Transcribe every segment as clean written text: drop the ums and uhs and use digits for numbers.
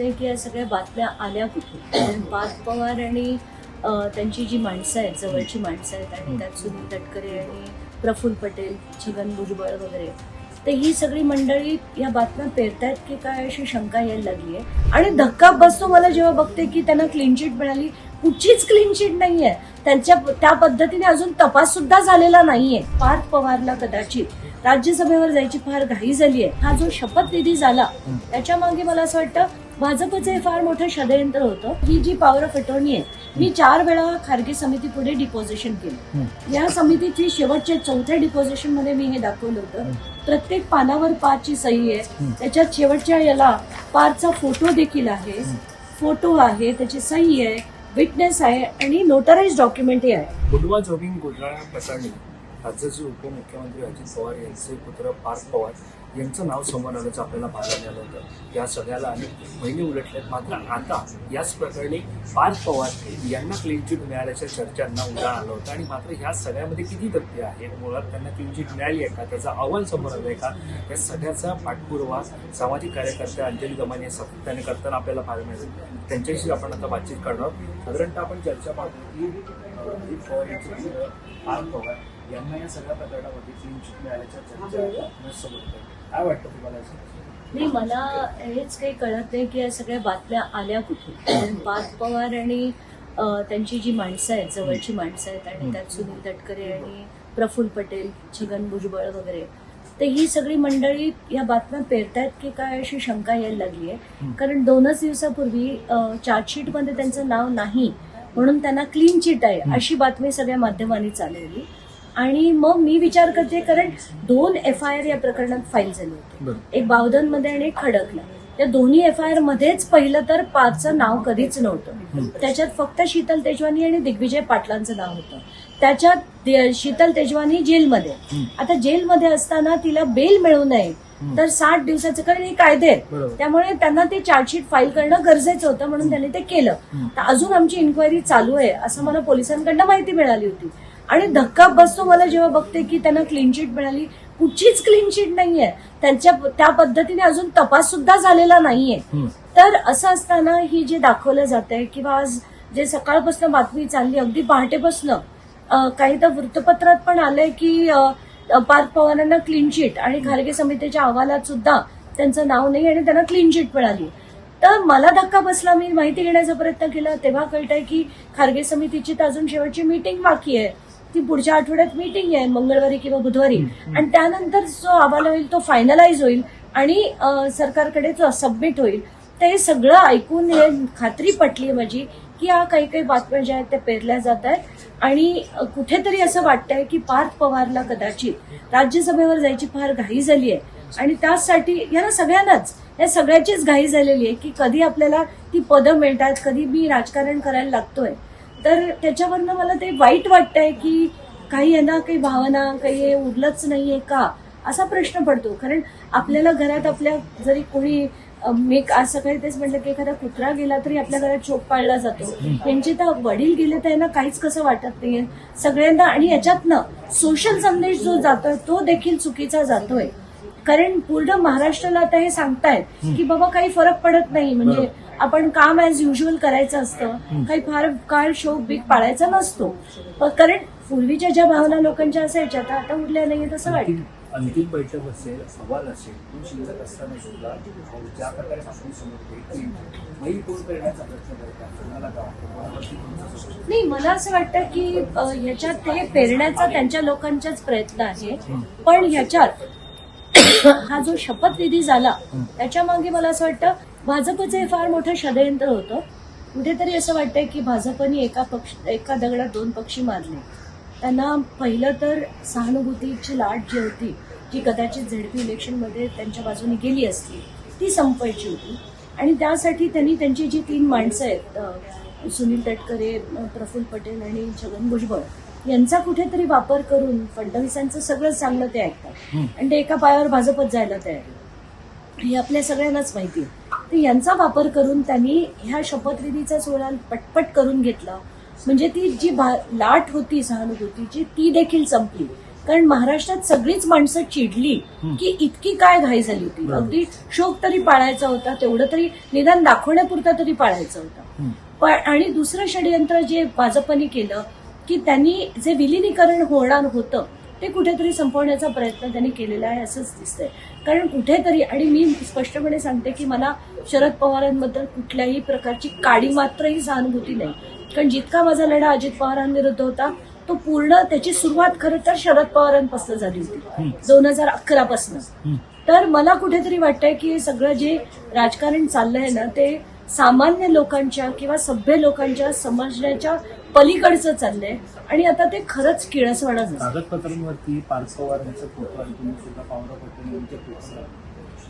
नाही की या सगळ्या बातम्या आल्या कुठून. पार्थ पवार आणि त्यांची जी माणसं आहेत, जवळची माणसं आहेत, आणि त्यात सुनील तटकरे आणि प्रफुल्ल पटेल, छगन भुजबळ वगैरे, तर ही सगळी मंडळी या बातम्या पेरतायत की काय अशी शंका यायला लागली आहे. आणि धक्का बसतो मला जेव्हा बघते की त्यांना क्लीन चिट मिळाली. कुठचीच क्लीन चिट नाहीये. त्यांच्या त्या पद्धतीने अजून तपास सुद्धा झालेला नाहीये. पार्थ पवारला कदाचित राज्यसभेवर जायची फार घाई झाली आहे. हा जो शपथविधी झाला त्याच्या मागे मला असं वाटतं भाजपचं हे फार मोठं षडयंत्र होतं. ही जी पॉवर ऑफ अटॉर्नी आहे, मी 4 वेळा खारगे समिती पुढे डिपॉझिशन केलं. या समितीची शेवटच्या 4थ्या डिपॉझिशन मध्ये मी हे दाखवलं होतं. प्रत्येक पानावर पारची सही आहे. त्याच्यात शेवटच्या याला पारचा फोटो देखील आहे. फोटो आहे, त्याची सही आहे, विटनेस आहे आणि नोटराइज डॉक्युमेंटही आहे. बुडवा जॉगिंग घोटाळा प्रकरणी राज्याचे उपमुख्यमंत्री अजित पवार यांचे पुत्र पार्थ पवार यांचं नाव समोर आल्याचं आपल्याला पाहायला मिळालं होतं. या सगळ्याला अनेक महिने उलटलेत. मात्र आता याच प्रकरणी पार्थ पवार यांना क्लीन चिट मिळाल्याच्या चर्चांना उजाळ आलं होतं. आणि मात्र ह्या सगळ्यामध्ये किती तथ्य आहे, मुळात त्यांना क्लीन चिट मिळाली आहे का, त्याचा अहवाल समोर आलाय का, या सगळ्याचा पाठपुरावा सामाजिक कार्यकर्ते अंजली दमाने सातत्याने करताना आपल्याला पाहायला मिळेल. त्यांच्याशी आपण आता बातचीत करणार. साधारणतः आपण चर्चा पाहतो की अजित पवार यांचे पुत्र पार्थ पवार यांना या सगळ्या प्रकरणामध्ये क्लीन चिट मिळाल्याच्या चर्चा समोर येतात. काय वाटतं तुम्हाला? नाही, मला हेच काही कळत नाही की या सगळ्या बातम्या आल्या कुठून. पार्थ पवार आणि त्यांची जी माणसं आहेत, जवळची माणसं आहेत, आणि त्यात सुनील तटकरे आणि प्रफुल्ल पटेल, छगन भुजबळ वगैरे, तर ही सगळी मंडळी या बातम्या पेरतायत की काय अशी शंका यायला लागली आहे. कारण 2च दिवसापूर्वी चार्जशीटमध्ये त्यांचं नाव नाही म्हणून त्यांना क्लीन चिट आहे अशी बातमी सगळ्या माध्यमांनी चालवली. आणि मग मी विचार करते, कारण 2 FIR या प्रकरणात फाईल झाले होते, एक बावधनमध्ये आणि एक खडकला. त्या दोन्ही FIR मध्येच पहिलं तर पारचं नाव कधीच नव्हतं. त्याच्यात फक्त शीतल तेजवानी आणि दिग्विजय पाटलांचं नाव होतं. त्याच्यात शीतल तेजवानी जेलमध्ये. आता जेलमध्ये असताना तिला बेल मिळू नये तर 60 दिवसाचं, कारण हे कायदे आहेत, त्यामुळे त्यांना ते चार्जशीट फाईल करणं गरजेचं होतं, म्हणून त्यांनी ते केलं. तर अजून आमची इन्क्वायरी चालू आहे असं मला पोलिसांकडनं माहिती मिळाली होती. आणि धक्का बसतो मला जेव्हा बघते की त्यांना क्लीन चिट मिळाली. कुठचीच क्लीन चिट नाहीये. त्यांच्या त्या पद्धतीने अजून तपास सुद्धा झालेला नाहीये. तर असं असताना ही जे दाखवलं जात आहे किंवा आज जे सकाळपासून बातमी चालली, अगदी पहाटेपासून काही तर वृत्तपत्रात पण आलंय की पार्थ पवारांना क्लीन चिट, आणि खारगे समितीच्या अहवालात सुद्धा त्यांचं नाव नाही आणि त्यांना क्लीन चिट मिळाली. तर मला धक्का बसला. मी माहिती घेण्याचा प्रयत्न केला तेव्हा कळतंय की खारगे समितीची तर अजून शेवटची मीटिंग बाकी आहे. ती पुढच्या आठवड्यात मीटिंग आहे, मंगळवारी किंवा बुधवारी, आणि त्यानंतर जो अहवाल होईल तो फायनलाइज होईल आणि सरकारकडे तो सबमिट होईल. तर हे सगळं ऐकून हे खात्री पटली माझी की या काही काही बातम्या ज्या आहेत त्या पेरल्या जात आहेत. आणि कुठेतरी असं वाटतंय की पार्थ पवारला कदाचित राज्यसभेवर जायची फार घाई झाली आहे. आणि त्यासाठी यांना सगळ्यांनाच, या सगळ्याचीच घाई झालेली आहे की कधी आपल्याला ती पदं मिळतात, कधी मी राजकारण करायला लागतोय. तर त्याच्यावरनं मला ते वाईट वाटतंय की काही यांना काही भावना, काही उरलंच नाहीये का असा प्रश्न पडतो. कारण आपल्याला घरात आपल्या जरी कोणी, मी आज सकाळी तेच म्हटलं की एखादा कुत्रा गेला तरी आपल्या घरात शोक पाळला जातो. त्यांचे तर वडील गेले तर यांना काहीच कसं वाटत नाहीये सगळ्यांना. आणि याच्यातनं सोशल संदेश जो जातोय तो देखील चुकीचा जातोय. कारण पूर्ण महाराष्ट्राला आता हे सांगतायत की बाबा काही फरक पडत नाही, म्हणजे आपण काम ऍज युज्युअल करायचं असतं, काही फार काळ शोक बीक पाळायचा नसतो. कारण पूर्वीच्या ज्या भावना लोकांच्या असायच्या त्या आता उरल्या नाहीये असं वाटतं. अंतिम बैठक असेल, अहवाल असेल, तो शिल्लक असताना सुद्धा ज्या प्रकारे आपण समोर कोण करण्याचा प्रयत्न करतात. नाही, मला असं वाटतं की ह्याच्यात ते पेरण्याचा त्यांच्या लोकांचाच प्रयत्न आहे. पण ह्याच्यात हा जो शपथविधी झाला त्याच्या मागे मला असं वाटतं भाजपचं हे फार मोठं षडयंत्र होतं. कुठेतरी असं वाटतंय की भाजपने एका दगडात 2 पक्षी मारले. त्यांना पहिलं तर सहानुभूतीची लाट जी होती, जी कदाचित झेडपी इलेक्शनमध्ये त्यांच्या बाजूने गेली असती, ती संपवायची होती. आणि त्यासाठी त्यांनी त्यांची जी 3 माणसं आहेत, सुनील तटकरे, प्रफुल्ल पटेल आणि छगन भुजबळ, यांचा कुठेतरी वापर करून फडणवीसांचं सगळं चांगलं ते ऐकतात आणि ते एका पायावर भाजपत जायला तयार आहे, हे आपल्या सगळ्यांनाच माहिती आहे. तर यांचा वापर करून त्यांनी ह्या शपथविधीचा सोहळा पटपट करून घेतला. म्हणजे ती जी लाट होती सहानुभूतीची ती देखील संपली. कारण महाराष्ट्रात सगळीच माणसं चिडली की इतकी काय घाई झाली होती. अगदी शोक तरी पाळायचा होता, तेवढं तरी निदान दाखवण्यापुरता तरी पाळायचा होता. पण आणि दुसरं षडयंत्र जे भाजपने केलं की त्यांनी जे विलिनीकरण होणार होतं ते कुठेतरी संपवण्याचा प्रयत्न त्यांनी केलेला आहे असंच दिसतंय. कारण कुठेतरी, आणि मी स्पष्टपणे सांगते की मला शरद पवारांबद्दल कुठल्याही प्रकारची काडी मात्रही सहानुभूती नाही. कारण जितका माझा लढा अजित पवारांविरुद्ध होता तो पूर्ण त्याची सुरुवात खरं तर शरद पवारांपासून झाली होती 2011 पासून. तर मला कुठेतरी वाटतंय की हे सगळं जे राजकारण चाललंय ना ते सामान्य लोकांच्या किंवा सभ्य लोकांच्या समजण्याच्या पलीकडचं चाललंय आणि आता ते खरंच किळसवाणं झालं. कागदपत्रांवरती पार्थ पवार यांचा फोटो आणि तुम्ही सुद्धा पवार पटेल पेपर,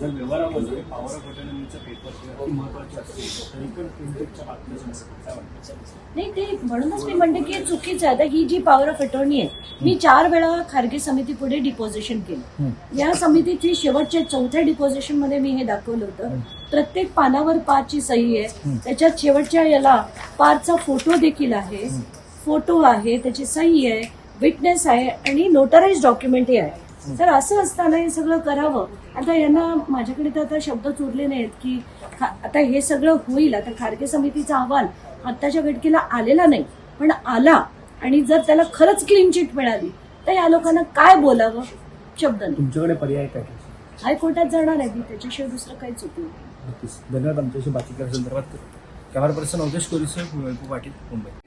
जर व्यवहारामध्ये पवार पटेल पेपर महत्वाचे असतील तरी पण केंद्रीच्या बातम्या नाही, ते म्हणूनच मी म्हणते की हे चुकीचं आहे. आता ही जी पॉवर ऑफ अटॉर्नी आहे, मी 4 वेळा खारगे समितीपुढे डिपॉझिशन केलं. या समितीची शेवटच्या 4थ्या डिपॉझिशन मध्ये मी हे दाखवलं होतं. प्रत्येक पानावर पारची सही आहे, त्याच्यात शेवटच्या याला पारचा फोटो देखील आहे, फोटो आहे, त्याची सही आहे, विटनेस आहे आणि नोटराइज डॉक्युमेंटही आहे. तर असं असताना हे सगळं करावं. आता यांना माझ्याकडे तर आता शब्दच उरले नाहीत की आता हे सगळं होईल. आता खारगे समितीचा अहवाल आत्ताच्या घटकेला आलेला नाही, पण आला आणि जर त्याला खरंच क्लीन चिट मिळाली तर या लोकांना काय बोलावं शब्द नाही. तुमच्याकडे पर्याय काय? हायकोर्टात जाणार आहे मी, त्याच्याशिवाय दुसरं काहीच उपयोग नाही. धन्यवाद आमच्याशी बातचीत या संदर्भात कॅमेरा पर्सन अवधेश कोरीसह मी वैभव पाटील, मुंबई.